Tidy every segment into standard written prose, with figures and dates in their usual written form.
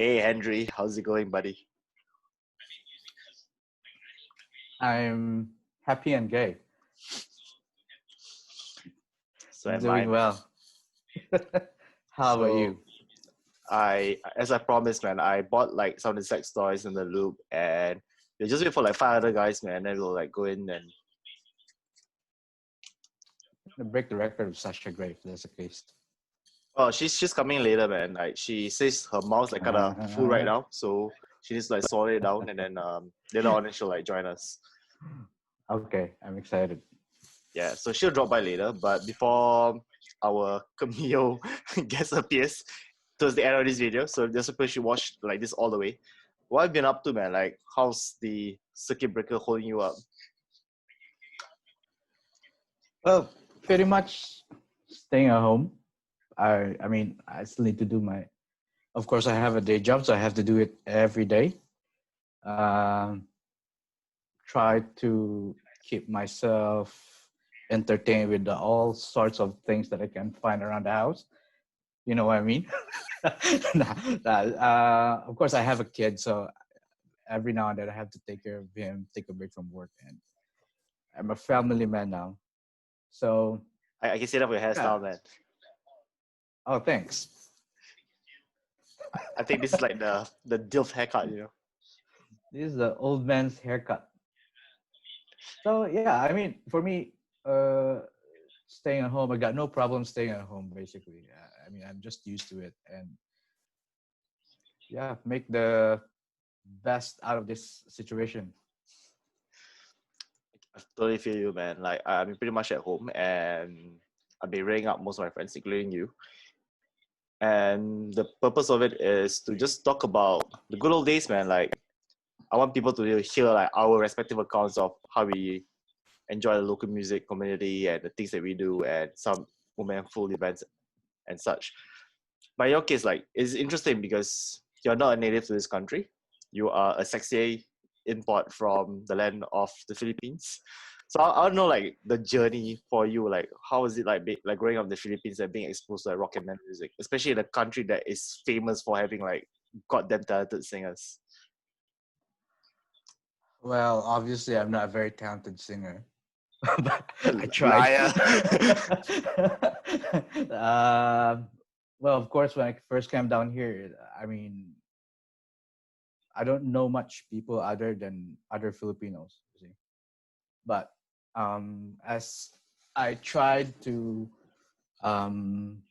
Hey Henry, how's it going, buddy? I'm happy and gay. So am I, Doing man. well. How about So you? as I promised, man, I bought like some of the sex toys in the loop, and we just wait for like five other guys, man. And then we'll like go in and I'm gonna break the record of Sasha Grey if that's the case. oh, she's coming later, man. Like she says her mouth's like kind of full right Uh, now, so she needs to like swallow it down, and then later on, then she'll like join us. okay, I'm excited. Yeah, so she'll drop by later, but before our cameo guest appears towards the end of this video, so just suppose you watch like this all the way. What have you been up to, man? Like, how's the circuit breaker holding you up? Well, pretty much staying at home. I mean, I still need to do my. Of course, I have a day job, so I have to do it every day. Um, Try to keep myself entertained with all sorts of things that I can find around the house. You know what I mean? Of course, I have a kid, so every now and then I have to take care of him, take a break from work, and I'm a family man now. So I can see that for your yeah. hairstyle, man. Oh, thanks. I think this is like the DILF haircut, you know. This is the old man's haircut. So yeah, I mean, for me, staying at home, I got no problem staying at home. Basically, I mean, I'm just used to it, and yeah, make the best out of this situation. I totally feel you, man. Like I'm pretty much at home, and I've been ringing up most of my friends, including you. And the purpose of it is to just talk about the good old days, man. Like I want people to hear like our respective accounts of how we enjoy the local music community and the things that we do and some momentful events and such. But in your case, like it's interesting because you're not a native to this country. You are a sexy import from the land of the Philippines. So I don't know like the journey for you. Like how is it like like growing up in the Philippines and being exposed to like, rock and metal music, especially in a country that is famous for having like goddamn talented singers. Well, obviously, I'm not a very talented singer, but I tried. Liar. um, well, of course, when I first came down here, I mean, I don't know much people other than other Filipinos, you see. But as I tried to um,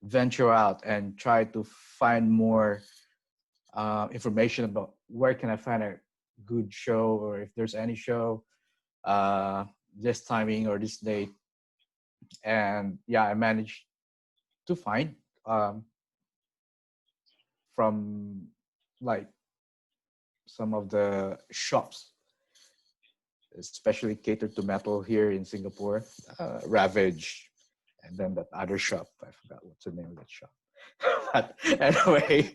venture out and try to find more information about where can I find a good show or if there's any show uh, this timing or this date, and yeah, I managed to find um, from like some of the shops, especially catered to metal here in Singapore, Ravage, and then that other shop. I forgot what's the name of that shop. But anyway,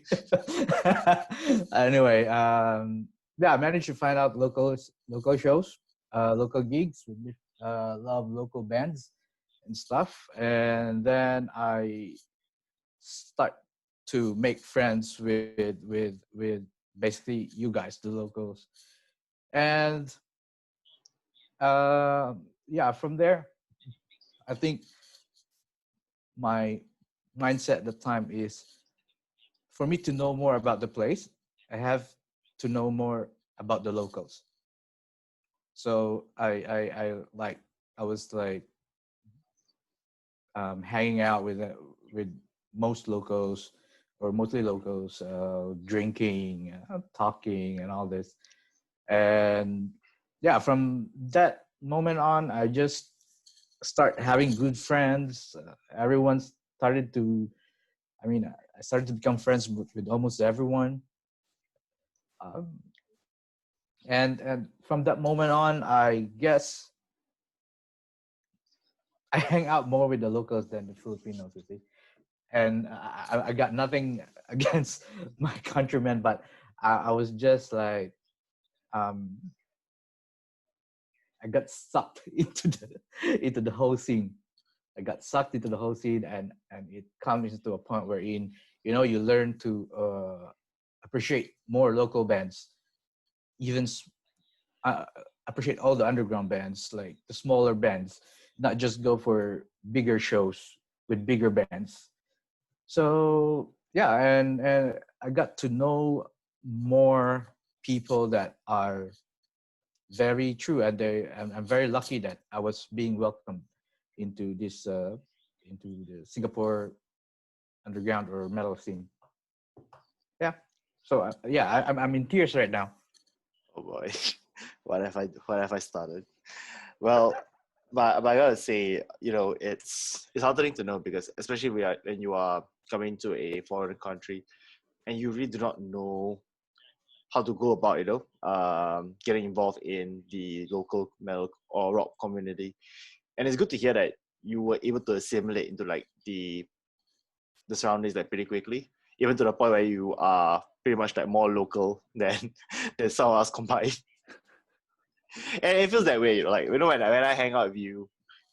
anyway, yeah, I managed to find out local shows, local gigs, love local bands and stuff, and then I start to make friends with basically you guys, the locals, and yeah, from there, I think my mindset at the time is for me to know more about the place, I have to know more about the locals. So I was like hanging out with most locals or mostly locals, drinking, talking, and all this. And yeah, from that moment on, I just start having good friends. Everyone started to, I mean, I started to become friends with almost everyone. Um, and from that moment on, I guess I hang out more with the locals than the Filipinos, you see. And I got nothing against my countrymen, but I was just like, um, I got sucked into the whole scene. I got sucked into the whole scene, and it comes to a point wherein you know you learn to appreciate more local bands, even uh, appreciate all the underground bands, like the smaller bands, not just go for bigger shows with bigger bands. So yeah, and I got to know more people that are very true, and I'm very lucky that I was being welcomed into this into the Singapore underground or metal scene. Yeah. So yeah, I'm in tears right now. Oh boy, what have I started? Well, but I gotta say, it's heartening to know because especially when you are coming to a foreign country and you really do not know how to go about, getting involved in the local metal or rock community. And it's good to hear that you were able to assimilate into like the surroundings like pretty quickly, even to the point where you are pretty much like more local than than some of us combined. And it feels that way, like when I hang out with you,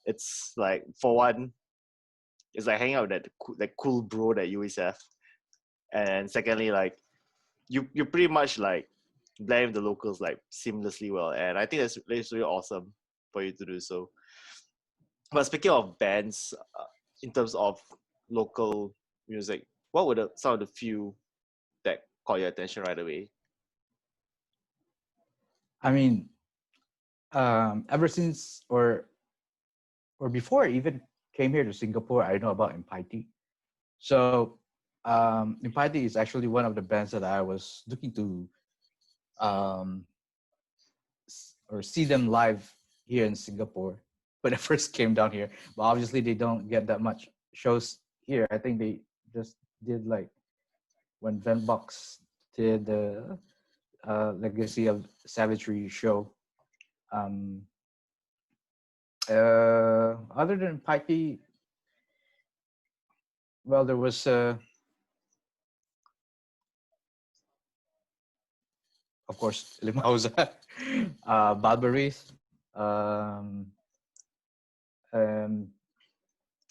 it's like for one, it's like hanging out with that cool bro that you always have. And secondly, like you pretty much like blend with the locals like seamlessly well. And I think that's really awesome for you to do so. But speaking of bands, in terms of local music, what were some of the few that caught your attention right away? I mean, ever since or before I even came here to Singapore, I know about Empathy. So Empathy is actually one of the bands that I was looking to um, or see them live here in Singapore when I first came down here. But obviously, they don't get that much shows here. I think they just did like when Venbox did the Legacy of Savagery show. Um, Other than Pikey, well, there was of course Limauza, Barbaries. Um, and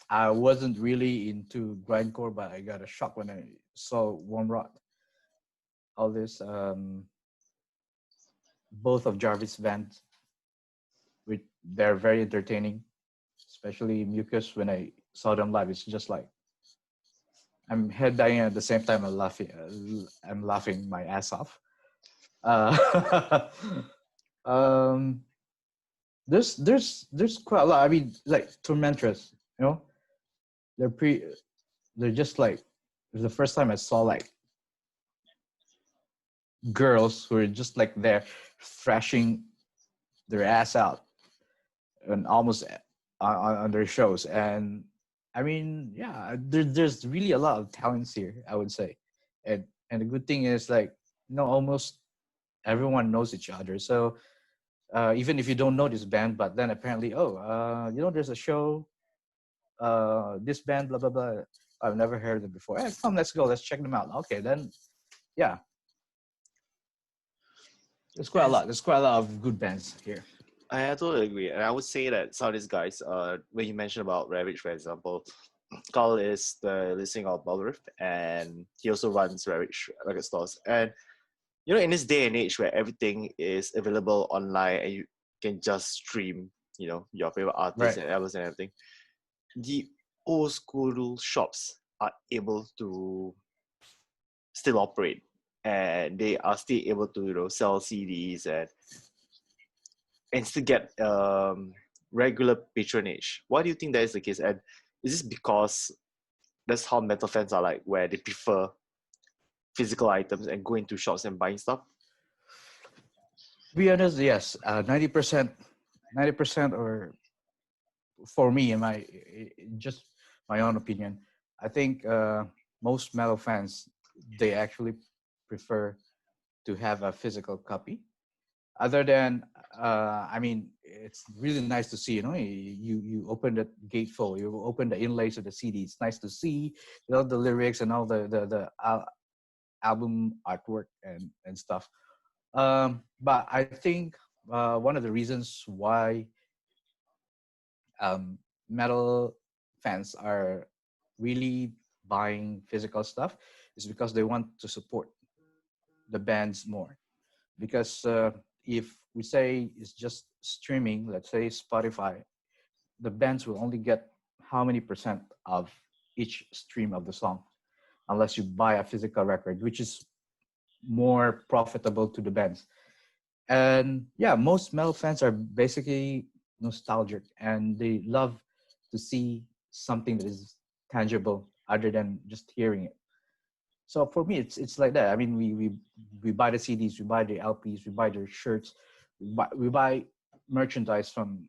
I wasn't really into grindcore, but I got a shock when I saw Warm Rot. All this, both of Jarvis' bands, which they're very entertaining, especially Mucus. When I saw them live, it's just like I'm headbanging at the same time. I'm laughing my ass off. Uh, um, there's quite a lot. I mean, like Tormentors, you know, they're pre they're just like it was the first time I saw like girls who are just like there thrashing their ass out and almost on their shows. And I mean, yeah, there's really a lot of talents here, I would say. And the good thing is like almost everyone knows each other. So even if you don't know this band, but then apparently, there's a show, this band, blah blah blah. I've never heard them before. Hey, come, let's go, let's check them out. Okay, then yeah, there's quite a Yes, lot. There's quite a lot of good bands here. I totally agree. And I would say that some of these guys, when you mentioned about Ravage, for example, Carl is the listing of Balriff, and he also runs Ravage record stores. And in this day and age where everything is available online and you can just stream, your favorite artists Right. and albums and everything, the old school shops are able to still operate, and they are still able to sell CDs and still get regular patronage. Why do you think that is the case? And is this because that's how metal fans are like, where they prefer physical items and go into shops and buying stuff? To be honest, yes, 90%, 90%, or for me, in my just my own opinion, I think most metal fans they actually prefer to have a physical copy. Other than, I mean, it's really nice to see. You open the gatefold, you open the inlays of the CD. It's nice to see all the lyrics and all the album artwork and stuff. But I think one of the reasons why um, metal fans are really buying physical stuff is because they want to support. the bands more, because if we say it's just streaming, let's say Spotify, the bands will only get how many percent of each stream of the song, unless you buy a physical record, which is more profitable to the bands. And yeah, most metal fans are basically nostalgic, and they love to see something that is tangible other than just hearing it. So for me, it's like that. I mean, we buy the CDs, we buy the LPs, we buy their shirts, we buy merchandise from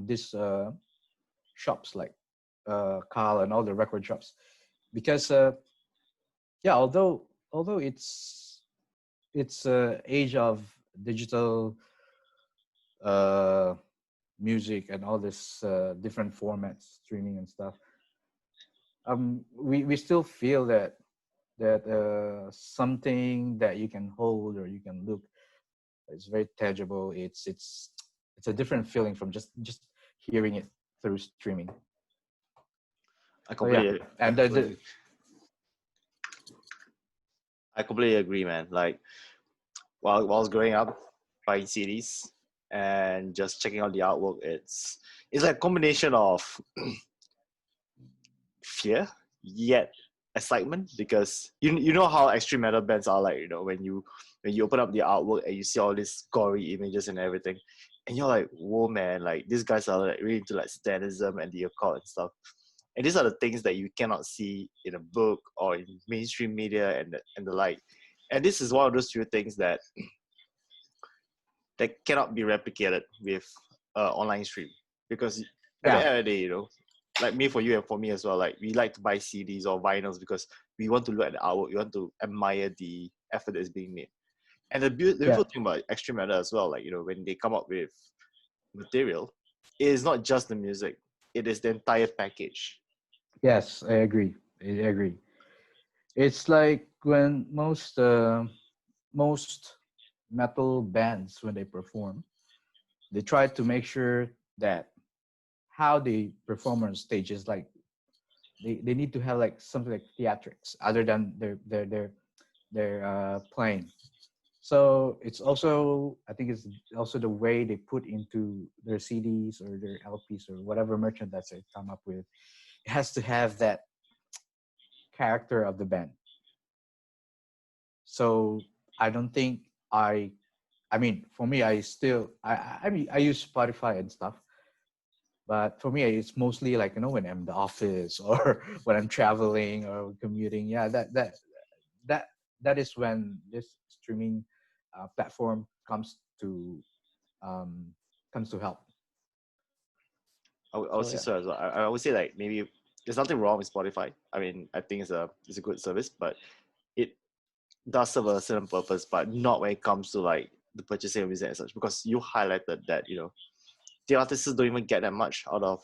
these shops like Carl and all the record shops, because yeah, although it's age of digital uh, music and all this different formats, streaming and stuff. We still feel that something that you can hold or you can look, it's very tangible. It's a different feeling from just hearing it through streaming. I So yeah, completely, I and completely, I completely agree, man. Like while I was growing up, buying CDs and just checking out the artwork, it's like a combination of fear yet excitement, because you know how extreme metal bands are like, when you open up the artwork and you see all these gory images and everything, and you're like, whoa, man, like these guys are like really into like satanism and the occult and stuff. And these are the things that you cannot see in a book or in mainstream media and the like. And this is one of those few things that cannot be replicated with online stream, because at the yeah, end of the day, like me, for you and for me as well, like we like to buy CDs or vinyls because we want to look at the artwork, we want to admire the effort that is being made. And the yeah, beautiful thing about extreme metal as well, like when they come up with material, it is not just the music, it is the entire package. yes, I agree. It's like when most metal bands, when they perform, they try to make sure that how they perform on stage is like they need to have like something like theatrics other than their playing. So it's also, I think it's also the way they put into their CDs or their LPs or whatever merchandise they come up with. It has to have that character of the band. So I don't think I mean, for me, I mean, I use Spotify and stuff, but for me, it's mostly like, when I'm in the office or when I'm traveling or commuting. Yeah, that that is when this streaming platform um, comes to help. I would So say yeah, so as well. I would say like maybe there's nothing wrong with Spotify. I mean, I think it's a good service, but it does serve a certain purpose, but not when it comes to like the purchasing of music and such. Because you highlighted that the artists don't even get that much out of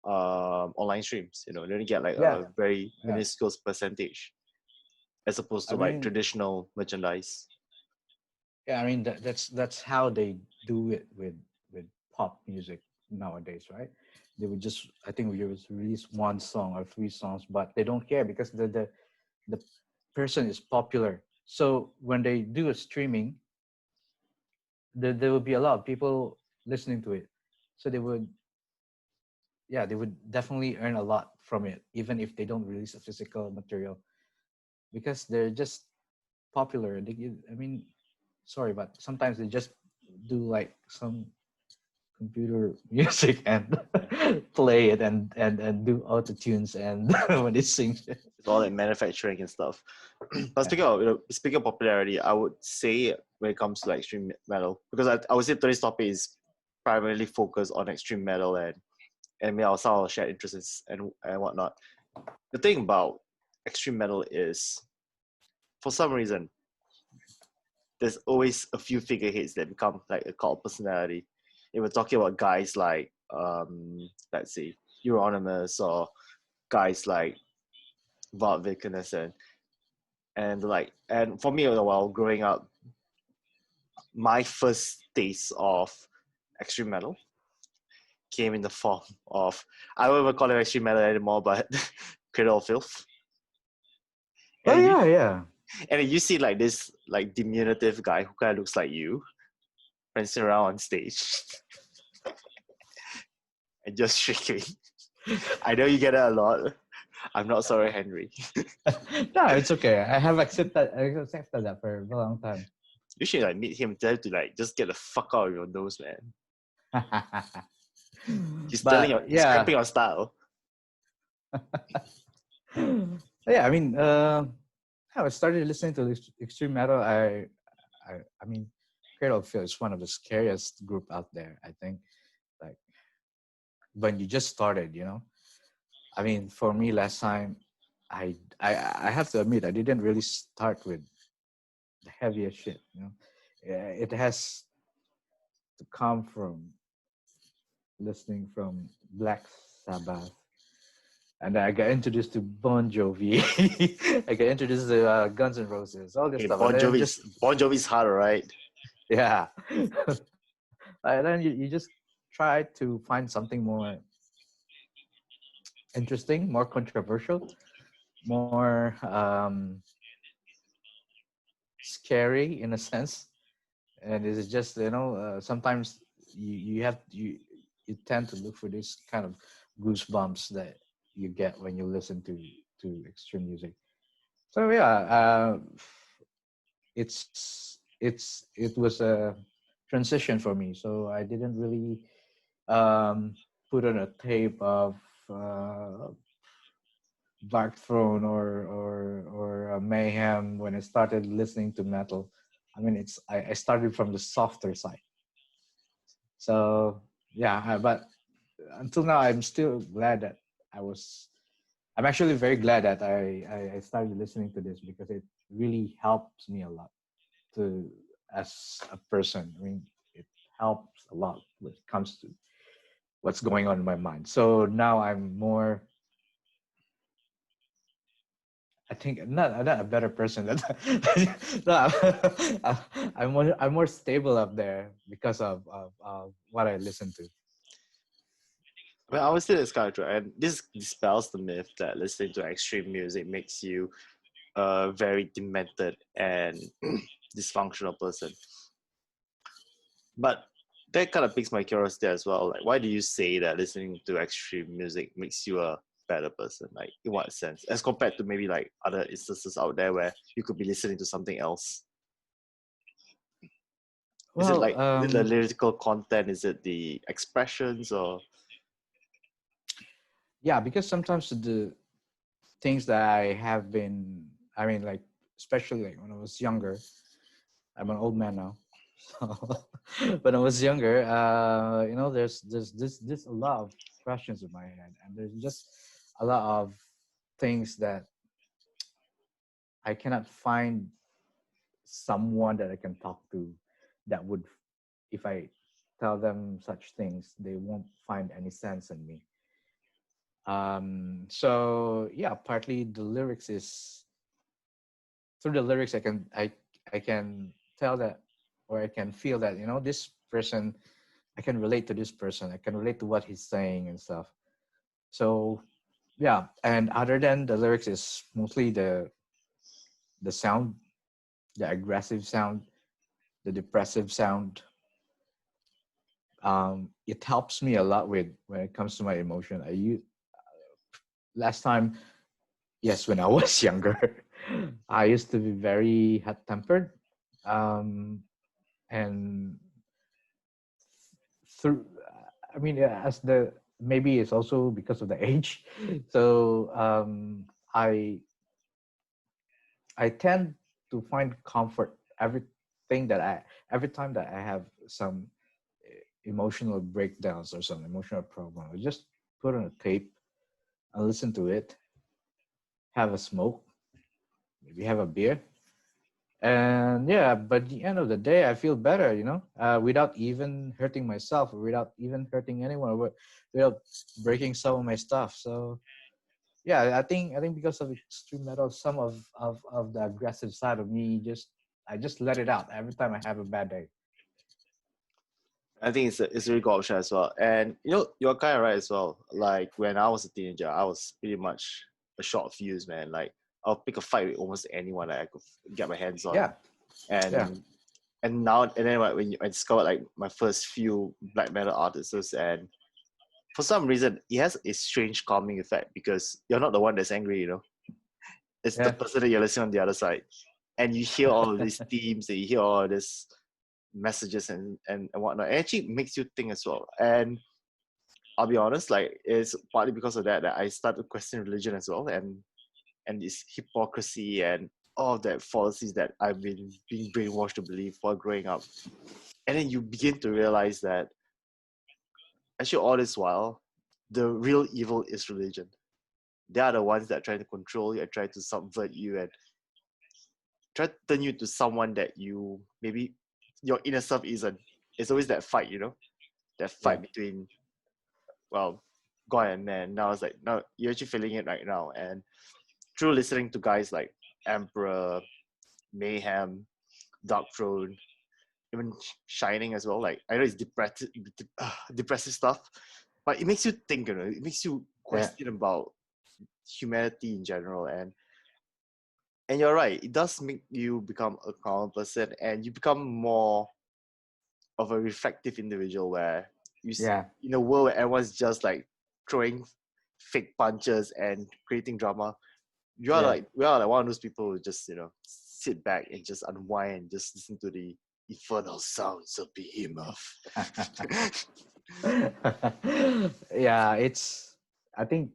online streams. They only get like yeah, a very yeah. minuscule percentage as opposed I to like mean, traditional merchandise. yeah, I mean that's how they do it with pop music nowadays, right? They would just, I think we would release one song or three songs, but they don't care because the person is popular. So when they do a streaming, there will be a lot of people listening to it. So they would, yeah, they would definitely earn a lot from it, even if they don't release a physical material, because they're just popular. I mean, sorry, but sometimes they just do like some computer music and play it and do auto tunes and when they sing. It's all like manufacturing and stuff. But Yeah, speaking of popularity, I would say when it comes to like extreme metal, because I would say today's topic is primarily focused on extreme metal and maybe some of our shared interests and whatnot. The thing about extreme metal is, for some reason, there's always a few figureheads that become like a cult personality. If we're talking about guys like, let's say, Euronymous, or guys like Vart Vikernes and for me, while growing up, my first taste of extreme metal came in the form of, I don't even call it extreme metal anymore, but Cradle of Filth. oh And you yeah, yeah. And then you see like this like diminutive guy who kind of looks like you prancing around on stage and just shaking. I know you get it a lot. I'm not sorry, Henry. No, it's okay. I accepted that for a long time. You should like meet him and tell him to like just get the fuck out of your nose, man. But He's yeah, cramping your style. yeah. I mean, I started listening to extreme metal. I mean, Cradle of Filth is one of the scariest group out there. I think, like when you just started, I mean, for me, last time, I have to admit, I didn't really start with the heaviest shit. It has to come from listening from Black Sabbath, and I got introduced to Bon Jovi. I got introduced to Guns N' Roses, all this Hey, stuff, and then just Bon Jovi's hard, right? yeah, and then you just try to find something more interesting, more controversial, more scary in a sense. And it's just sometimes you tend to look for this kind of goosebumps that you get when you listen to extreme music. So yeah, it was a transition for me. So I didn't really put on a tape of uh, Dark Throne or Mayhem when I started listening to metal. I mean, I started from the softer side. So yeah, but until now, I'm still glad that I was. I'm actually very glad that I started listening to this because it really helps me a lot to as a person. I mean, it helps a lot when it comes to what's going on in my mind. So now I'm more. I think not a better person. No, I'm more stable up there because of what I listen to. Well, I would say that's kind of true. And this dispels the myth that listening to extreme music makes you a very demented and dysfunctional person. But that kind of piques my curiosity as well. Like, why do you say that listening to extreme music makes you a better person? Like, in what sense? As compared to maybe like other instances out there where you could be listening to something else. Is it Well, like is it the lyrical content? Is it the expressions or? yeah, because sometimes the things that I have been, I mean, like especially like when I was younger. I'm an old man now. So when I was younger, there's a lot of questions in my head, and there's just a lot of things that I cannot find someone that I can talk to that would, if I tell them such things, they won't find any sense in me. So yeah, partly the lyrics is through the lyrics I can tell that, or I can feel that this person, I can relate to this person, I can relate to what he's saying and stuff. So yeah, and other than the lyrics is mostly the sound, the aggressive sound, the depressive sound. It helps me a lot with when it comes to my emotion. Last time, yes, when I was younger, I used to be very hot tempered, and through I mean, as the maybe it's also because of the age. So I tend to find comfort every time that I have some emotional breakdowns or some emotional problem. I just put on a tape and listen to it, have a smoke, maybe have a beer, and yeah, but at the end of the day I feel better, without even hurting myself or without even hurting anyone, or without breaking some of my stuff. So yeah, I think because of extreme metal, some of the aggressive side of me, I just let it out every time I have a bad day. I think it's a really good option as well. And you're kind of right as well. Like when I was a teenager, I was pretty much a short fuse, man. Like I'll pick a fight with almost anyone that I could get my hands on. Yeah. Yeah. And now and then when I discovered like my first few black metal artists, and for some reason it has a strange calming effect because you're not the one that's angry, it's the Yeah. person that you're listening on the other side, and you hear all of these themes and you hear all these messages and whatnot. It actually makes you think as well. And I'll be honest, like it's partly because of that I started questioning religion as well, and this hypocrisy and all of that fallacies that I've been being brainwashed to believe while growing up. And then you begin to realize that actually all this while, the real evil is religion. They are the ones that try to control you and try to subvert you and try to turn you to someone that you maybe your inner self isn't. It's always that fight, that Yeah. fight between, well, God and man. Now it's like, no, you're actually feeling it right now. And through listening to guys like Emperor, Mayhem, Dark Throne, even Shining as well. Like I know it's depressive stuff, but it makes you think. It makes you question about humanity in general, and you're right. It does make you become a calm person, and you become more of a reflective individual. Where Yeah. in a world where everyone's just like throwing fake punches and creating drama, Yeah. we are like one of those people who just sit back and just unwind and just listen to the infernal sounds of behemoth. Yeah, it's I think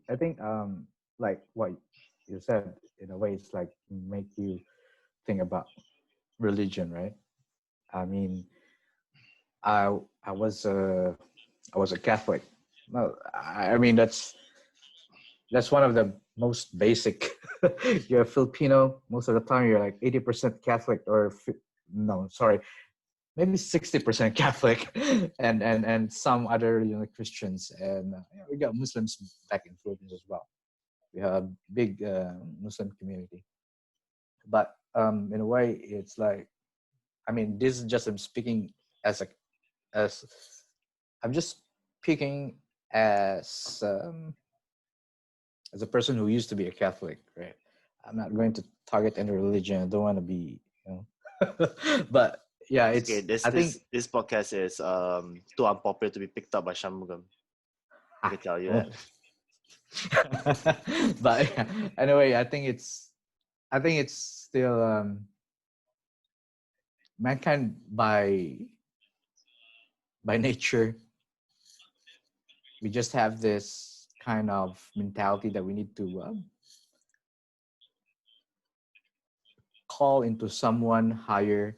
like what you said, in a way it's like make you think about religion, right? I mean, I I was a I was a Catholic. No, I mean that's one of the most basic. You're a Filipino. Most of the time, you're like 80% Catholic, or no, sorry, maybe 60% Catholic, and some other Christians, and we got Muslims back in Philippines as well. We have a big Muslim community, but in a way, it's like, I mean, this is just I'm speaking as a as I'm just speaking as a person who used to be a Catholic, right? I'm not going to target any religion. I don't want to be, but yeah, It's okay. it's. This I think. this this podcast is too unpopular to be picked up by Shanmugam. I can tell you that. But yeah, anyway, I think it's still mankind by nature. We just have this kind of mentality that we need to call into someone higher,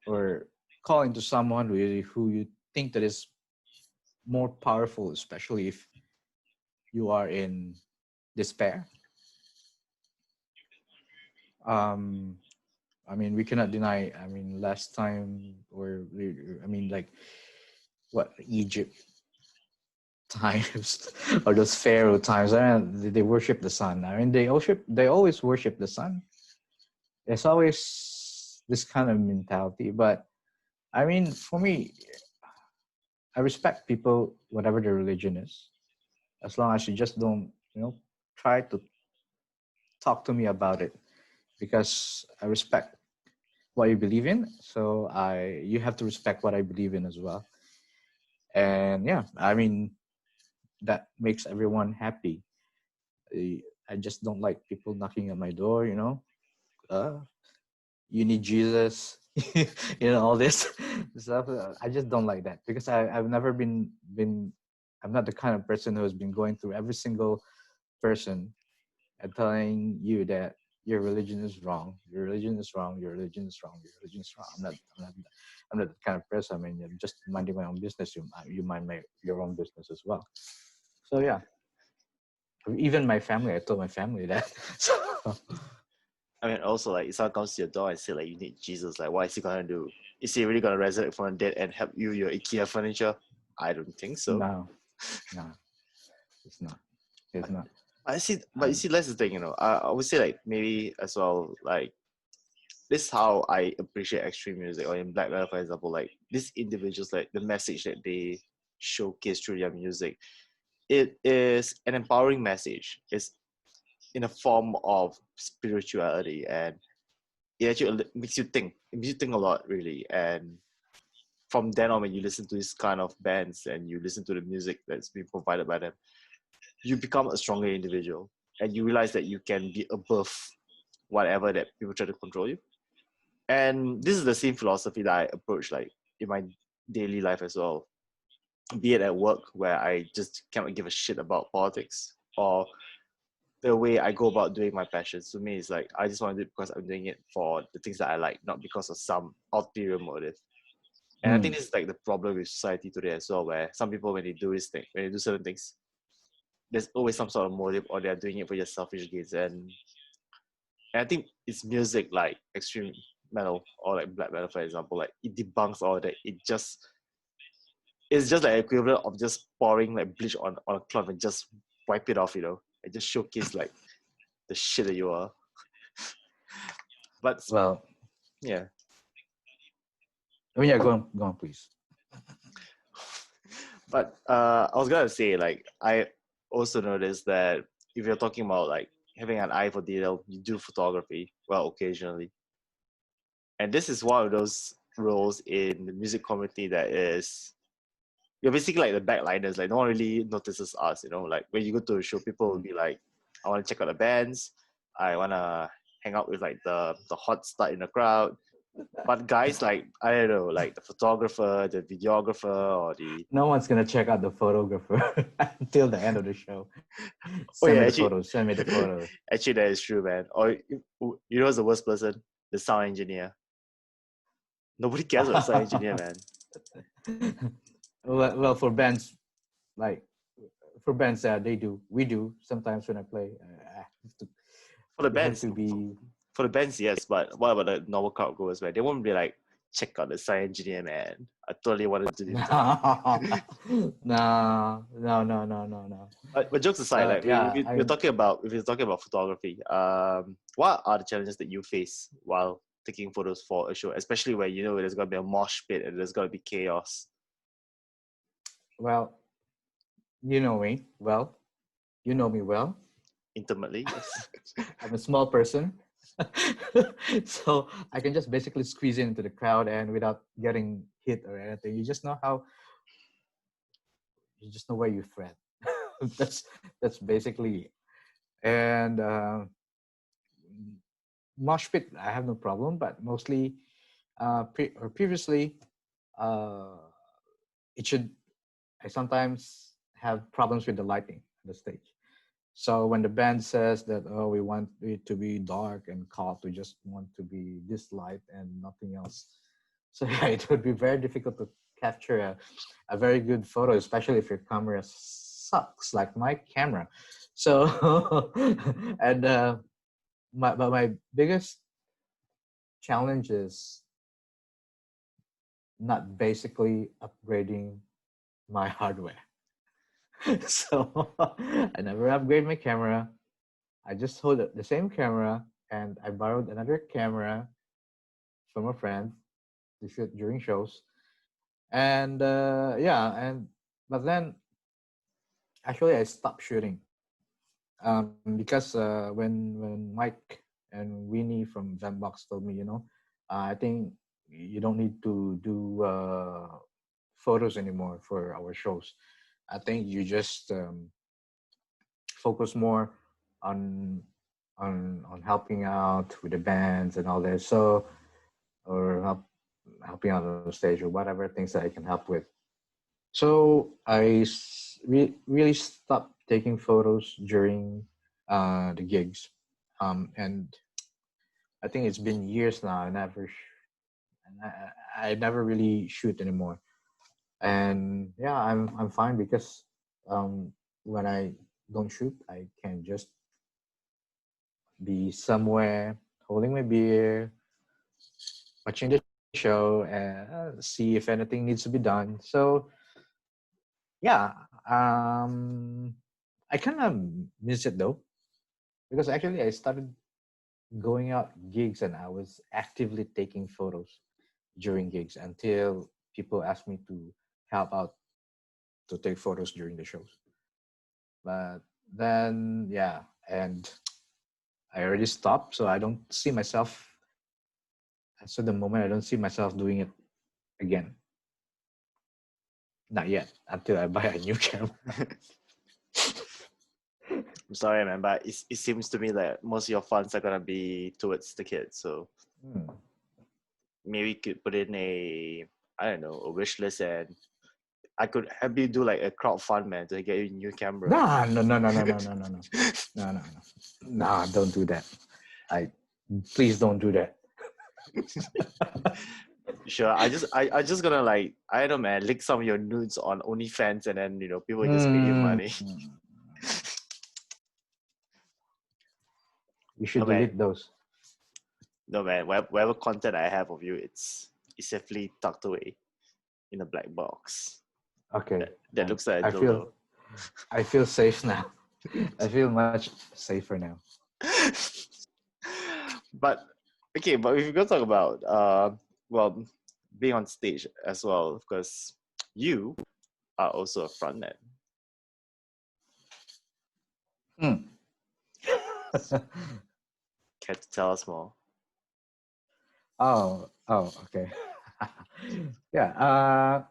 or call into someone who you think that is more powerful, especially if you are in despair. um I mean, we cannot deny, I mean, last time, I mean, like, what, Egypt times, or those Pharaoh times, they worship the sun. I mean, they always worship the sun. There's always this kind of mentality. But I mean, for me, I respect people, whatever their religion is, as long as you just don't, try to talk to me about it, because I respect what you believe in. So you have to respect what I believe in as well. And yeah, I mean, that makes everyone happy. I just don't like people knocking at my door, uh, you need Jesus, all this stuff. I just don't like that, because I've never been I'm not the kind of person who has been going through every single person and telling you that your religion is wrong, your religion is wrong, your religion is wrong, your religion is wrong. I'm not the kind of person. I mean, I'm just minding my own business. You mind your own business as well. So yeah, even my family, I told my family that. So I mean, also like if someone comes to your door and say like you need Jesus, like what is he gonna do? Is he really gonna resurrect from the dead and help you your IKEA furniture? I don't think so. no, no, it's not. It's not. But you Um, see, that's the thing, I would say like maybe as well, like this is how I appreciate extreme music, or in black metal, for example, like these individuals, like the message that they showcase through their music, it is an empowering message. in a form of spirituality, and it actually makes you think. It makes you think a lot, really. And from then on, when you listen to this kind of bands and you listen to the music that's being provided by them, you become a stronger individual, and you realize that you can be above whatever that people try to control you. And this is the same philosophy that I approach like in my daily life as well, be it at work where I just cannot give a shit about politics, or the way I go about doing my passions. To me, it's like I just want to do it because I'm doing it for the things that I like, not because of some ulterior motive. And I think Mm. this is like the problem with society today as well, where some people when they do this thing, when they do certain things, there's always some sort of motive, or they're doing it for just selfish gains. And I think it's music like extreme metal or like black metal, for example, like it debunks all that. It's just like equivalent of just pouring like bleach on a cloth and just wipe it off, and just showcase like the shit that you are. But Well, yeah. I mean, yeah, go on, please. But I was gonna say, like, I also noticed that if you're talking about like having an eye for detail, you do photography well occasionally. And this is one of those roles in the music community that is you're basically like the backliners, like no one really notices us, like when you go to a show, people will be like, I wanna check out the bands, I wanna hang out with like the hot stud in the crowd. But guys like I don't know, like the photographer, the videographer, or the No one's gonna check out the photographer until the end of the show. oh Send yeah, me the actually photos. Send me the photos. actually that is true, man. Or you know what's the worst person? The sound engineer. Nobody cares about sound engineer, man. Well, for bands, like for bands, we do sometimes when I play. For the You have bands, to be for the bands, yes, but what about the normal crowd goers, man? They won't be like, check out the sound engineer, man. I totally wanted to do no, that. no. But jokes aside, like Yeah, we're talking about if you're talking about photography, what are the challenges that you face while taking photos for a show, especially where there's gonna be a mosh pit and there's gonna be chaos well, you know me well. You know me well. intimately? Yes. I'm a small person, so I can just basically squeeze into the crowd and without getting hit or anything. You just know where you thread. That's basically it. And mosh pit, I have no problem, but mostly previously, uh, it should. I sometimes have problems with the lighting on the stage. So when the band says that, oh, we want it to be dark and cold, we just want to be this light and nothing else. So yeah, it would be very difficult to capture a very good photo, especially if your camera sucks like my camera. So and my biggest challenge is not basically upgrading my hardware. So I never upgrade my camera. I just hold the same camera, and I borrowed another camera from a friend to shoot during shows. And yeah, and but then actually I stopped shooting because when Mike and Winnie from Vambox told me, I think you don't need to do photos anymore for our shows. I think you just focus more on on helping out with the bands and all this, so or helping out on the stage or whatever things that I can help with. So I really stopped taking photos during the gigs, and I think it's been years now. I never really shoot anymore, and yeah, I'm fine because when I don't shoot, I can just be somewhere holding my beer, watching the show, and see if anything needs to be done. So yeah, I kind of miss it though, because actually I started going out gigs and I was actively taking photos during gigs until people asked me to help out to take photos during the shows. But then yeah, and I already stopped, so I don't see myself. So the moment I don't see myself doing it again. Not yet, until I buy a new camera. I'm sorry, man, but it seems to me that most of your funds are gonna be towards the kids. So maybe you could put in I don't know, a wish list, and I could help you do like a crowdfund, man, to get you a new camera. No. No, don't do that. Please don't do that. Sure, I just gonna like, I don't know, man, leak some of your nudes on OnlyFans, and then people just pay you money. You should No, man. delete those. No, man, whatever content I have of you, it's safely tucked away in a black box. Okay. That looks like a dildo. I feel safe now. I feel much safer now. But okay, but if you're gonna talk about well, being on stage as well, because you are also a frontman. Can you tell us more? Oh, okay. Yeah. I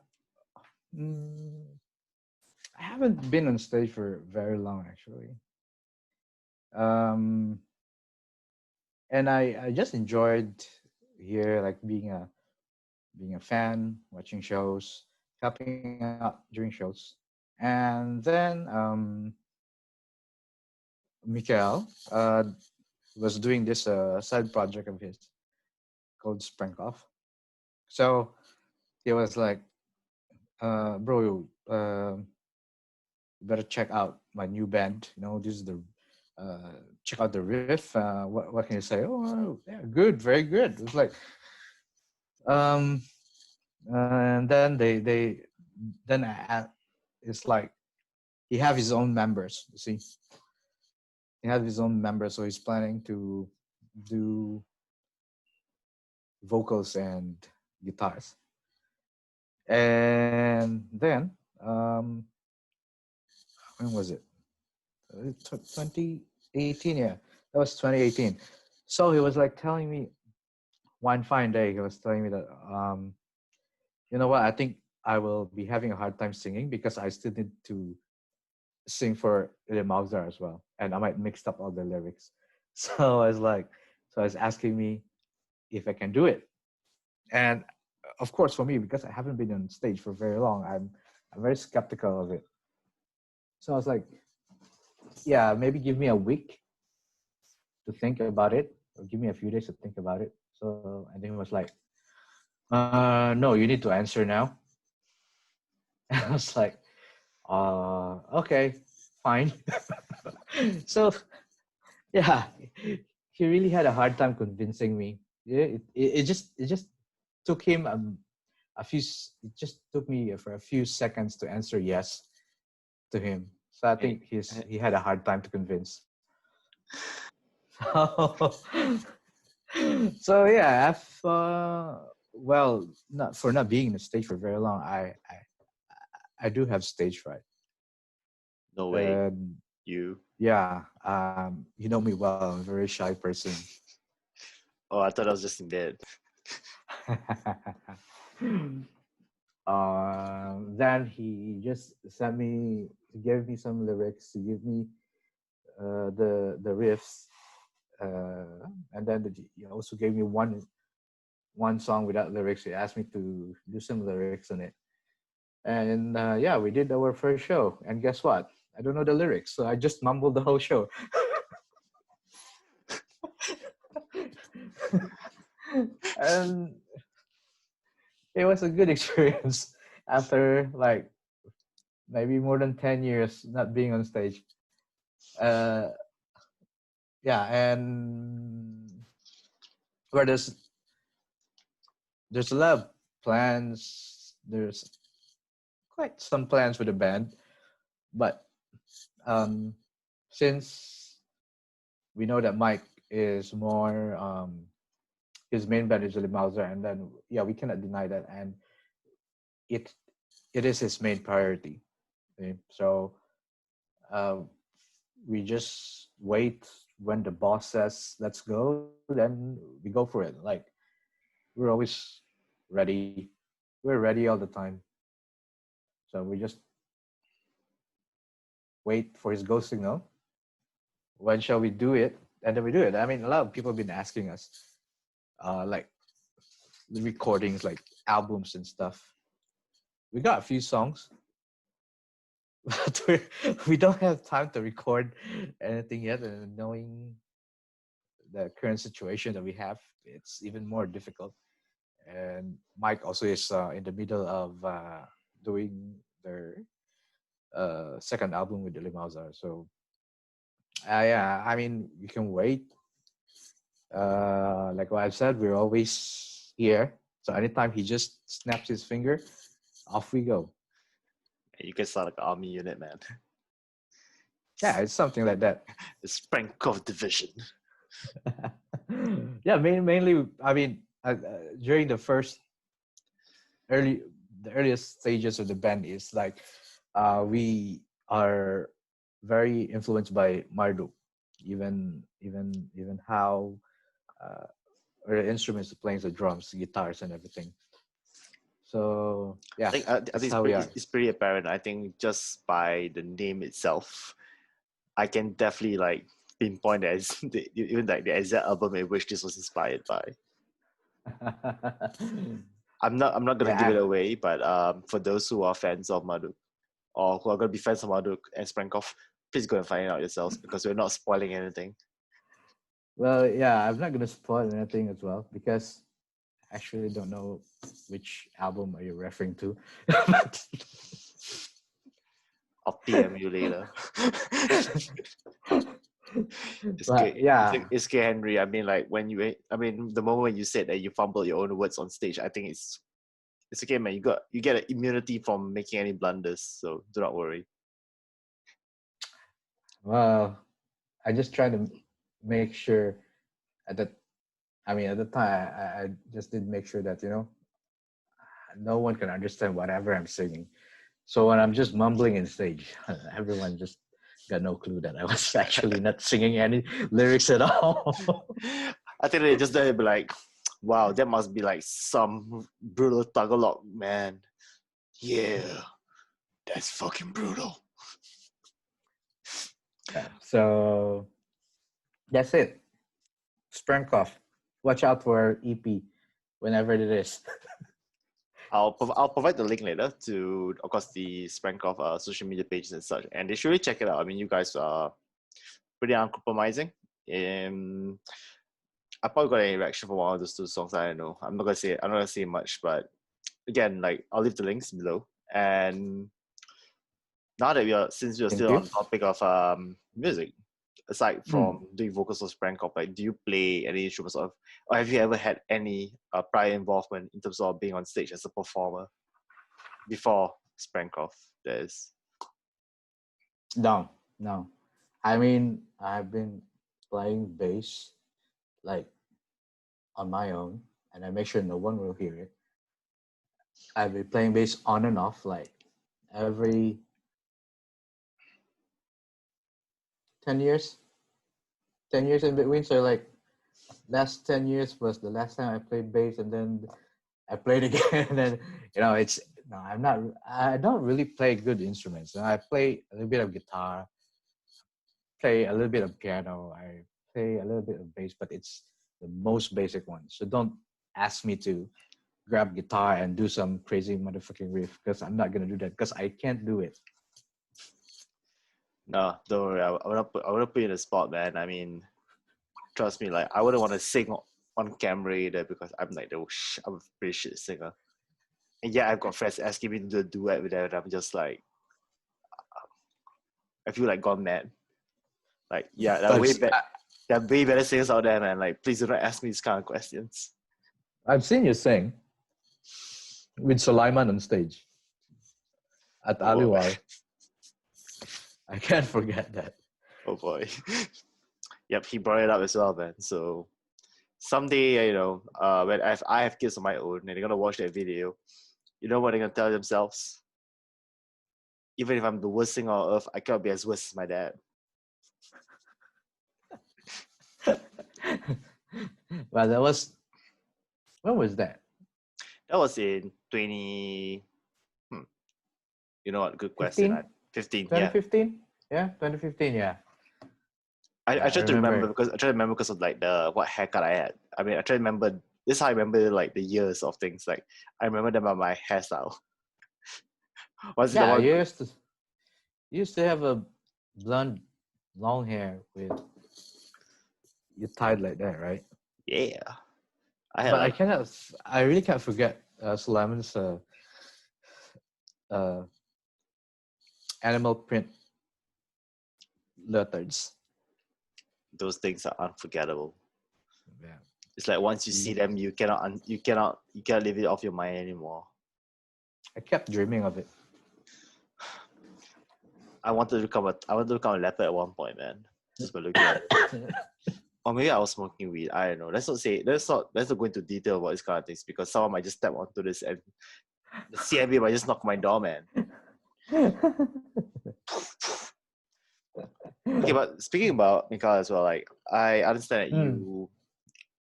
haven't been on stage for very long, actually. And I just enjoyed here, like being a fan, watching shows, helping out during shows, and then Mikael was doing this side project of his called Sprengkopf. So he was like, bro, you better check out my new band. This is the check out the riff. What can you say? Oh, yeah, good, very good. It was like, and then then it's like he have his own members. You see, he had his own members, so he's planning to do vocals and guitars. And then, when was it? 2018, yeah, that was 2018. So he was like telling me one fine day, he was telling me that, you know what, I think I will be having a hard time singing because I still need to sing for the Mauser as well, and I might mix up all the lyrics. So I was asking me if I can do it, and of course for me, because I haven't been on stage for very long, I'm very skeptical of it. So I was like, yeah, maybe give me a week to think about it, or give me a few days to think about it. So and then he was like, no, you need to answer now. And I was like, okay, fine. So yeah, he really had a hard time convincing me. Yeah, it just took him it just took me for a few seconds to answer yes to him. So I think he had a hard time to convince. So, so yeah, well, not being in the stage for very long, I do have stage fright. No way. You. Yeah, you know me well. I'm a very shy person. Oh, I thought I was just in bed. Then he just he gave me some lyrics. He gave me the riffs, and then he also gave me one song without lyrics. He asked me to do some lyrics on it, and yeah, we did our first show. And guess what? I don't know the lyrics, so I just mumbled the whole show. And it was a good experience after like maybe more than 10 years not being on stage. Uh, yeah, and where there's a lot of plans. There's quite some plans with the band, but um, since we know that Mike is more his main band is Willie Mauser, and then yeah, we cannot deny that, and it it is his main priority. Okay? So we just wait when the boss says let's go, then we go for it. Like we're always ready. We're ready all the time. So we just wait for his go signal. When shall we do it? And then we do it. I mean, a lot of people have been asking us, like the recordings, like albums and stuff. We got a few songs, but we don't have time to record anything yet. And knowing the current situation that we have, it's even more difficult. And Mike also is in the middle of doing their second album with the Limazar. So yeah, I mean, you can wait. Like what I've said, we're always here. So anytime he just snaps his finger, off we go. You can start like an army unit, man. Yeah, it's something like that. The Sprengkopf division. Yeah, mainly. I mean, during the earliest stages of the band is like, we are very influenced by Marduk, even how or the instruments playing the drums, guitars, and everything. So yeah, I that's think how we are. it's pretty apparent. I think just by the name itself, I can definitely like pinpoint that it's even like the exact album in which this was inspired by. I'm not gonna give it Yeah, away, but for those who are fans of Marduk or who are gonna be fans of Marduk and Sprengkopf, please go and find it out yourselves because we're not spoiling anything. well, yeah, I'm not gonna spoil anything as well because I actually don't know which album are you referring to. I'll PM you later. It's But okay. yeah, It's okay, Henry. I mean, like the moment when you said that you fumbled your own words on stage, I think it's okay, man. You get an immunity from making any blunders, so do not worry. well, I just try to make sure at that. I mean, at the time, I just did make sure that no one can understand whatever I'm singing. So when I'm just mumbling in stage, everyone just got no clue that I was actually not singing any lyrics at all. I think they just they'd be like, wow, that must be like some brutal Tagalog, man. Yeah, that's fucking brutal. Yeah, so that's it. Sprengkopf. Watch out for EP whenever it is. I'll provide the link later to, of course, the Sprengkopf social media pages and such, and they should really check it out. I mean, you guys are pretty uncompromising. I probably got any reaction from one of those two songs. I don't know. I'm not gonna say much, but again, like I'll leave the links below. And now that since we are Thank still on you. the topic of music, aside Mm. from doing vocals for Sprengkopf, like do you play any instruments or have you ever had any prior involvement in terms of being on stage as a performer before Sprengkopf? There's No, no. I mean, I've been playing bass like on my own, and I make sure no one will hear it. I've been playing bass on and off like every 10 years, 10 years in between. So like last 10 years was the last time I played bass, and then I played again. And then it's no, I'm not. I don't really play good instruments. I play a little bit of guitar, play a little bit of piano. I play a little bit of bass, but it's the most basic one. So don't ask me to grab guitar and do some crazy motherfucking riff because I'm not gonna do that because I can't do it. no, don't worry. I wanna put you in the spot, man. I mean, trust me, like I wouldn't want to sing on camera either because I'm like I'm a pretty shit singer. And yeah, I've got friends asking me to do a duet with them, and I'm just like, I feel like gone mad. Like, yeah, there are way better singers out there, man. Like, please do not ask me these kind of questions. I've seen you sing with Sulaiman on stage at Oh boy. Aliwal. I can't forget that. Oh boy. Yep, he brought it up as well, man. So someday, when I have kids of my own and they're gonna watch that video, you know what they're gonna tell themselves? Even if I'm the worst singer on earth, I cannot be as worst as my dad. Well, that was when was that? That was in 20. Hmm, you know what? Good question. 15? 15. Yeah. 2015? Yeah, 2015. Yeah, I yeah. I try to remember remember. because I try to remember because of like the what haircut I had. I mean, I try to remember. This is how I remember like the years of things. Like I remember them by my hairstyle. Was it the Yeah, one? you used to have a blonde, long hair with you tied like that, right? Yeah, I had But like I really can't forget Suleiman's uh, animal print leotards. those things are unforgettable. Yeah. It's like once you see We, them, you cannot leave it off your mind anymore. I kept dreaming of it. I wanted to become a leopard at one point, man. Just by looking at it. Or maybe I was smoking weed. I don't know. Let's not go into detail about these kind of things because someone might just step onto this and the CMB might just knock my door, man. Okay, but speaking about Mikhail as well, like I understand that Mm. you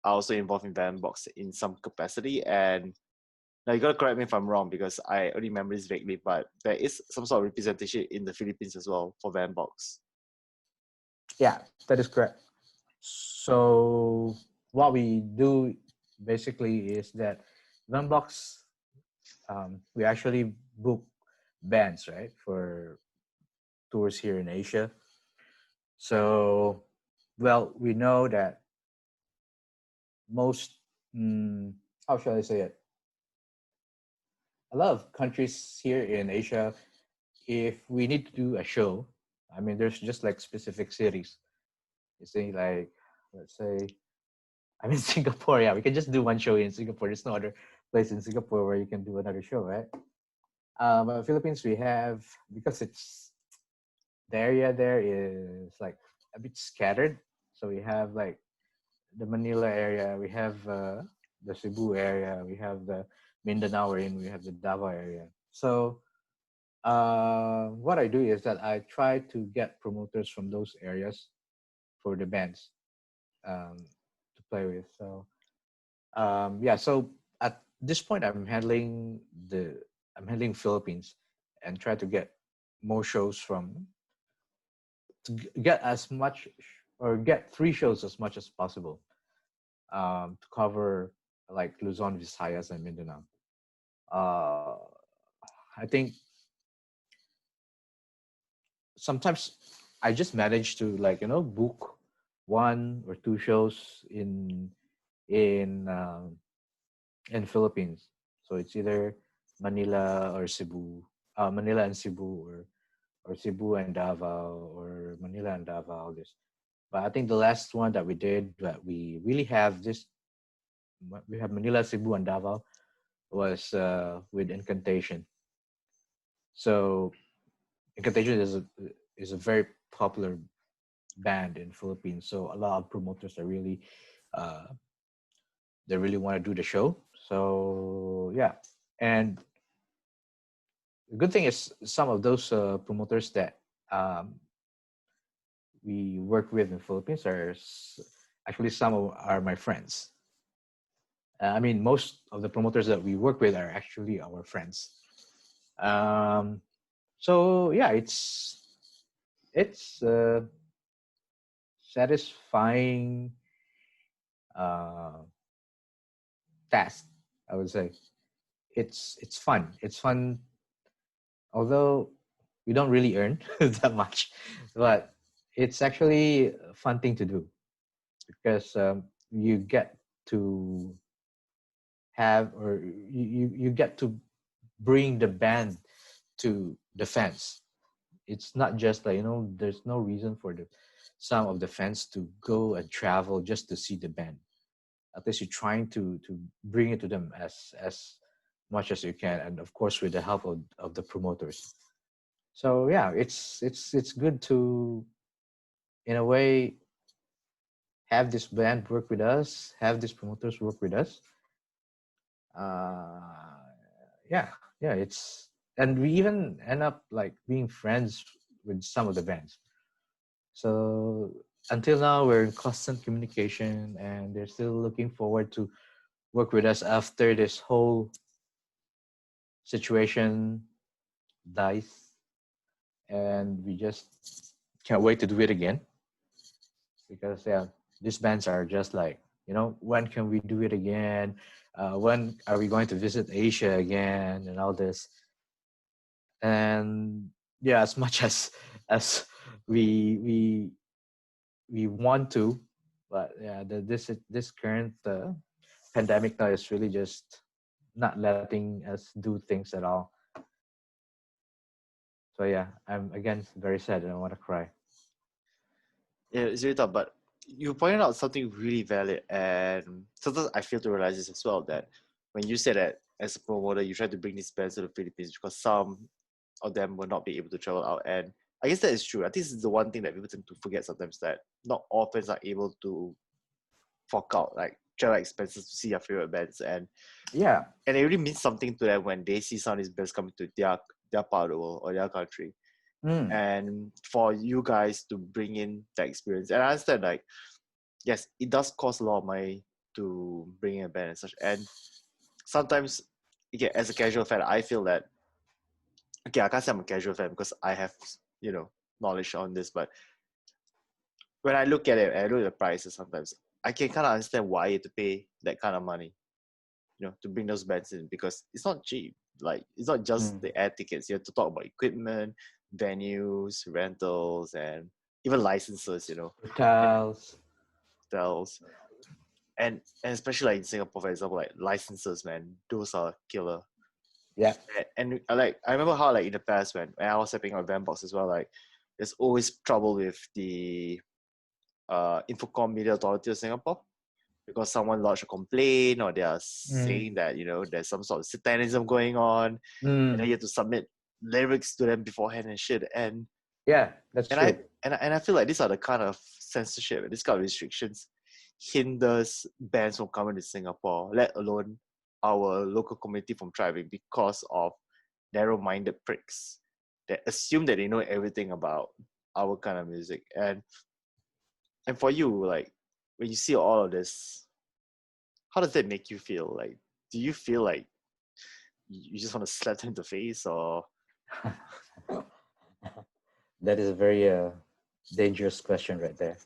are also involved in Bandbox in some capacity, and now you gotta correct me if I'm wrong because I only remember this vaguely, but there is some sort of representation in the Philippines as well for Bandbox. Yeah, that is correct. So what we do basically is that Vanbox, we actually book bands, right, for tours here in Asia. So, well, we know that most, how shall I say it? A lot of countries here in Asia, if we need to do a show, I mean, there's just like specific cities. You see, like, let's say, I mean, Singapore, yeah, we can just do one show in Singapore. There's no other place in Singapore where you can do another show, right? But Philippines, we have, because it's, the area there is like a bit scattered. So we have like the Manila area, we have the Cebu area, we have the Mindanao area, we have the Davao area. So what I do is that I try to get promoters from those areas for the bands to play with. So yeah, so at this point, I'm handling Philippines and try to get more shows from get as much or get 3 shows as much as possible to cover like Luzon, Visayas, and Mindanao. Uh, I think sometimes I just manage to like book 1 or 2 shows in in Philippines. So it's either Manila or Cebu, Manila and Cebu, or Cebu and Davao, or Manila and Davao. All this. But I think the last one that we did that we really have this, we have Manila, Cebu, and Davao was with Incantation. So Incantation is a very popular band in Philippines. So a lot of promoters are really uh, they really want to do the show. So yeah, and the good thing is some of those promoters that um, we work with in Philippines actually are my friends. I mean, most of the promoters that we work with are actually our friends. Um, so yeah, it's satisfying uh, task. I would say it's fun. It's fun, although we don't really earn that much, but it's actually a fun thing to do because you get to have or you get to bring the band to the fans. It's not just like there's no reason for the some of the fans to go and travel just to see the band. At least you're trying to bring it to them as much as you can, and of course with the help of the promoters. So yeah, it's good to in a way have this band work with us, have these promoters work with us. uh yeah, yeah, it's, and we even end up like being friends with some of the bands. So until now we're in constant communication, and they're still looking forward to work with us after this whole situation dies, and we just can't wait to do it again because yeah, these bands are just like, when can we do it again? When are we going to visit Asia again and all this? And yeah, as much as we we we want to, but yeah, this current pandemic now is really just not letting us do things at all. So yeah, I'm again very sad and I want to cry. Yeah, it's really tough, but you pointed out something really valid, and sometimes I feel to realize this as well, that when you said that as a promoter, you try to bring these bands to the Philippines because some of them will not be able to travel out, and I guess that is true. I think this is the one thing that people tend to forget sometimes, that not all fans are able to fork out like travel expenses to see their favorite bands, Yeah. and it really means something to them when they see some of these bands coming to their part of the world or their country, Mm. and for you guys to bring in that experience. And I understand, like, yes, it does cost a lot of money to bring in a band and such. And sometimes, okay, as a casual fan, I feel that, okay, I can't say I'm a casual fan because I have, knowledge on this, but when I look at it and I look at the prices sometimes, I can kind of understand why you have to pay that kind of money, to bring those bands in, because it's not cheap. Like, it's not just Mm. the air tickets. You have to talk about equipment, venues, rentals, and even licenses, Hotels. hotels. And especially like in Singapore, for example, like licenses, man, those are killer. Yeah. And like I remember how, like, in the past when I was stepping on Vanbox as well, like there's always trouble with the Infocom Media Authority of Singapore, because someone lodged a complaint, or they are Mm. saying that there's some sort of satanism going on, and then Mm. you have to submit lyrics to them beforehand and shit. Yeah, that's And I true. and I feel like these are the kind of censorship and this kind of restrictions hinders bands from coming to Singapore, let alone our local community from thriving, because of narrow-minded pricks that assume that they know everything about our kind of music. And for you, like, when you see all of this, how does that make you feel? Like, do you feel like you just want to slap them in the face, or That is a very dangerous question right there.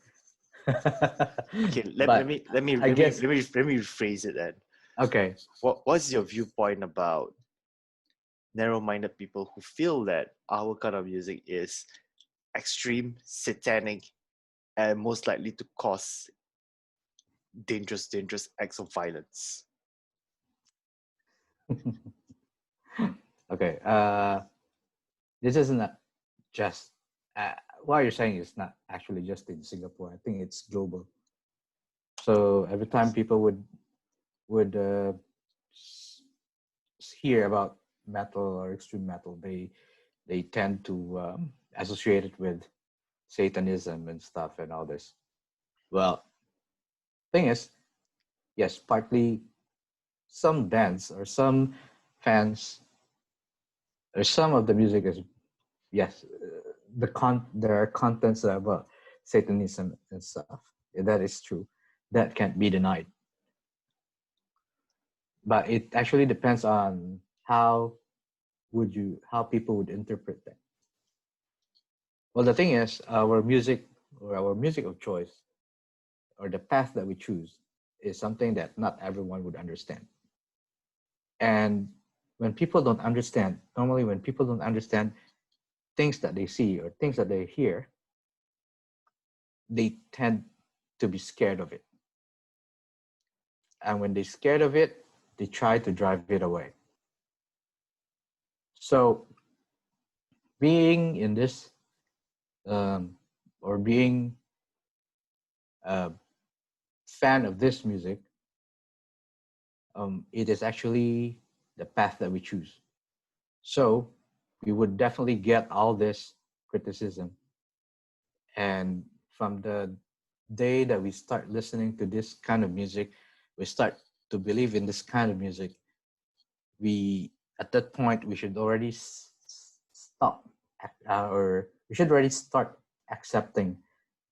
okay, But I guess let me rephrase it then. okay. What's your viewpoint about narrow-minded people who feel that our kind of music is extreme, satanic, and most likely to cause dangerous acts of violence? Okay. This isn't just uh, what you're saying is not actually just in Singapore. I think it's global. So every time people would hear about metal or extreme metal, they tend to associate it with Satanism and stuff and all this. Well, thing is, yes, partly some bands or some fans or some of the music is yes, there are contents about Satanism and stuff. That is true. That can't be denied. But it actually depends on how people would interpret that. Well, the thing is, our music of choice or the path that we choose is something that not everyone would understand. And normally when people don't understand things that they see or things that they hear, they tend to be scared of it. And when they're scared of it, they try to drive it away. So being in this um, or being a fan of this music, it is actually the path that we choose. So we would definitely get all this criticism. And from the day that we start listening to this kind of music, we start to believe in this kind of music, we at that point we should already stop or we should already start accepting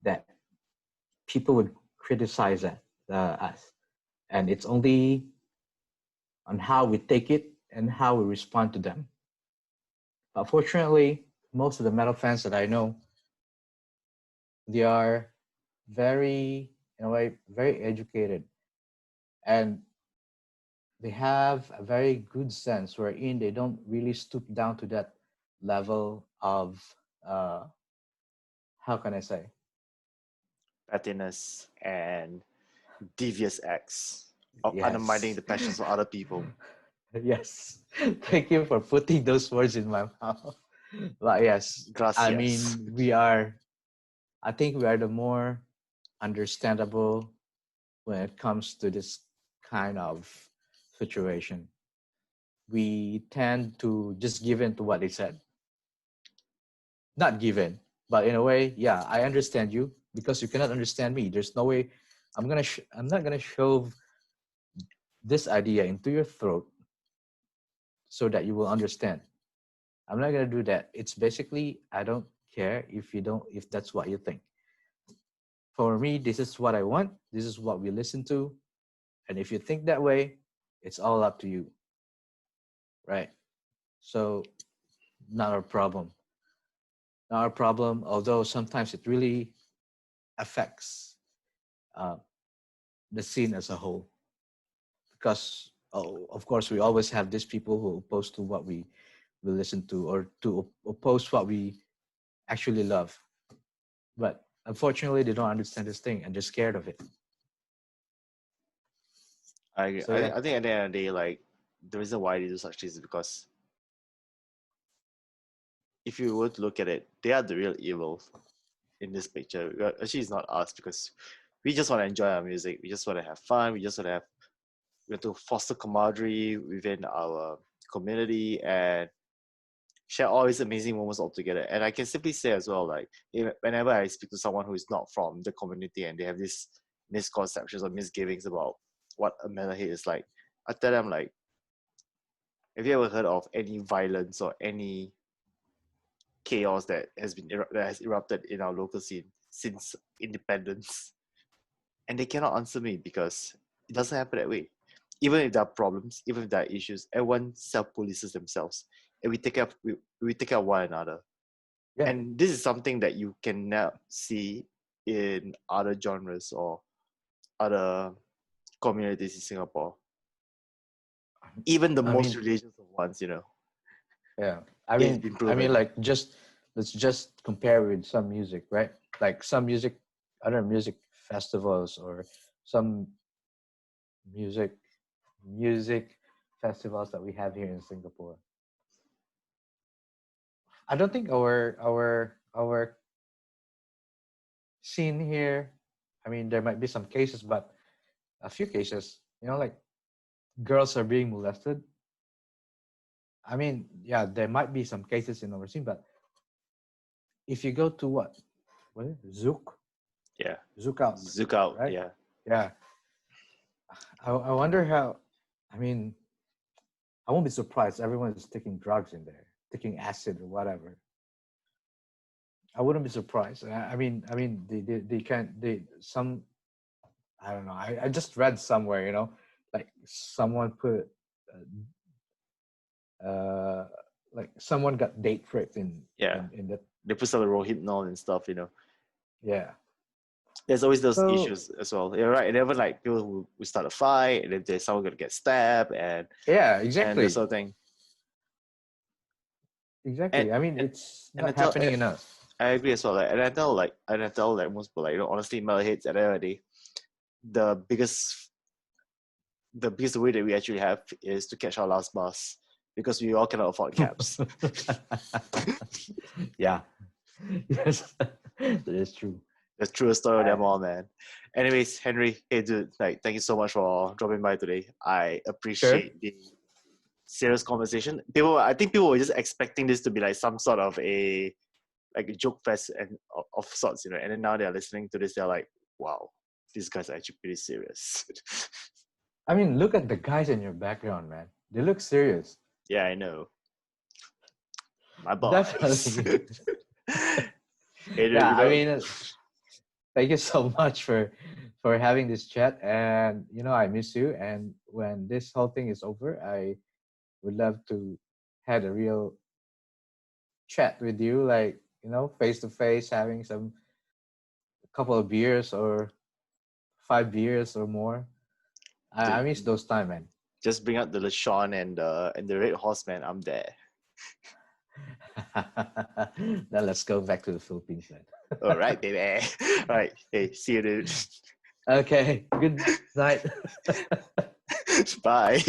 that people would criticize us, and it's only on how we take it and how we respond to them. But fortunately, most of the metal fans that I know, they are very, in a way, very educated, and they have a very good sense wherein they don't really stoop down to that level of uh, how can I say? Pettiness and devious acts of undermining Yes. the passions of other people. Yes. Thank you for putting those words in my mouth. But yes, I Gracias. mean, I think we are the more understandable when it comes to this kind of situation. We tend to just give in to what they said. Not give in, but in a way, yeah, I understand you because you cannot understand me. There's no way I'm not gonna shove this idea into your throat so that you will understand. I'm not gonna do that. It's basically I don't care if that's what you think. For me, this is what I want. This is what we listen to, and if you think that way, it's all up to you, right? So not a problem. Not a problem. Although sometimes it really affects uh, the scene as a whole, because of course we always have these people who oppose to what we listen to or to oppose what we actually love, but unfortunately they don't understand this thing and they're scared of it. I, So I yeah. I think at the end of the day, like the reason why they do such things is because if you were to look at it, they are the real evil in this picture. Actually, it's not us because we just want to enjoy our music. We just want to have fun. We want to foster camaraderie within our community and share all these amazing moments all together. And I can simply say as well, like whenever I speak to someone who is not from the community and they have these misconceptions or misgivings about what a metalhead is like, I tell them like, have you ever heard of any violence or any chaos that has erupted in our local scene since independence? And they cannot answer me because it doesn't happen that way. Even if there are problems, even if there are issues, everyone self-polices themselves, and we take care of one another. Yeah. And this is something that you can now see in other genres or other communities in Singapore. Even the I most mean, religious of ones, yeah. it has been I mean, proven. like, just let's just compare with some music, right? Like some music, other music festivals or some music music festivals that we have here in Singapore. I don't think our scene here. I mean, there might be some cases, but a few cases, like girls are being molested. I mean, yeah, there might be some cases in our scene, but if you go to what is it? Yeah. Zouk out, Zook out, right? yeah. Yeah. I wonder how. I mean, I won't be surprised. Everyone is taking drugs in there, taking acid or whatever. I wouldn't be surprised. I mean, they can't. They some. I don't know. I just read somewhere, like someone put, uh, like someone got date raped Yeah. in that. They put some rohypnol and stuff. Yeah. There's always those So issues as well. You're right. And never like people who start a fight and then there's someone gonna get stabbed yeah, and this exactly, sort of thing. And exactly. I mean, and, it's and not happening enough. I agree as well. Like, and I tell like most people like honestly metalheads at the end of the day, the biggest the biggest way that we actually have is to catch our last bus because we all cannot afford cabs. Yeah. Yes, that is true. The truest story of I, them all, man. Anyways, Henry, hey dude, like thank you so much for dropping by today. I sure. appreciate the serious conversation. I think people were just expecting this to be like some sort of a joke fest and of sorts, and then now they're listening to this, they're like, wow, these guys are actually pretty serious. I mean, look at the guys in your background, man. They look serious. Yeah, I know. My boys. Definitely. Hey, dude, Yeah, I mean, thank you so much for having this chat. And I miss you. And when this whole thing is over, I would love to had a real chat with you, like face to face, having some couple of beers or 5 beers or more. I miss those time, man. Just bring out the Lechon and the Red Horse, man. I'm there. Now let's go back to the Philippines, man. All right, baby. All right. Hey, see you, dude. Okay. Good night. Bye.